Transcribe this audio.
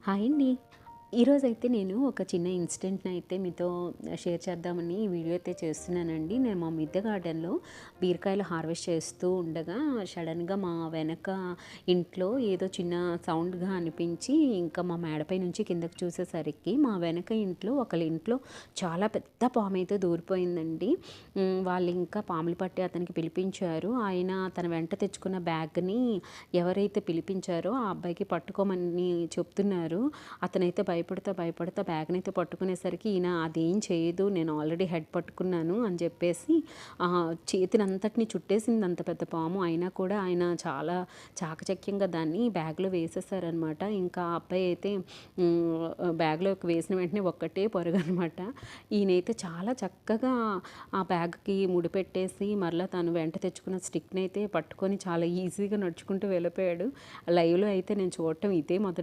Hi అండి. ఈరోజైతే నేను ఒక చిన్న ఇన్సిడెంట్‌ని అయితే మీతో షేర్ చేద్దామని ఈ వీడియో అయితే చేస్తున్నానండి. నేను మా మిద్దె గార్డెన్‌లో బీరకాయలు హార్వెస్ట్ చేస్తూ ఉండగా సడెన్‌గా మా వెనక ఇంట్లో ఏదో చిన్న సౌండ్‌గా అనిపించి ఇంకా మా మేడపై నుంచి కిందకి చూసేసరికి మా వెనక ఇంట్లో ఒకళ్ళ ఇంట్లో చాలా పెద్ద పామయితే దూరిపోయిందండి. వాళ్ళు ఇంకా పాములు పట్టి అతనికి పిలిపించారు. ఆయన తన వెంట తెచ్చుకున్న బ్యాగ్‌ని ఎవరైతే పిలిపించారో ఆ అబ్బాయికి పట్టుకోమని చెప్తున్నారు. అతనైతే భయపడతా బ్యాగ్‌నైతే పట్టుకునేసరికి ఈయన అదేం చేయదు, నేను ఆల్రెడీ హెడ్ పట్టుకున్నాను అని చెప్పేసి చేతినంతటిని చుట్టేసింది అంత పెద్ద పాము. అయినా కూడా ఆయన చాలా చాకచక్యంగా దాన్ని బ్యాగ్‌లో వేసేసారనమాట. ఇంకా ఆ అబ్బాయి అయితే బ్యాగ్‌లోకి వేసిన వెంటనే ఒక్కటే పరుగనమాట. ఈయనైతే చాలా చక్కగా ఆ బ్యాగ్‌కి ముడిపెట్టేసి మరలా తను వెంట తెచ్చుకున్న స్టిక్‌నైతే పట్టుకొని చాలా ఈజీగా నడుచుకుంటూ వెళ్ళిపోయాడు. లైవ్‌లో అయితే నేను చూడటం ఇదే మొదటి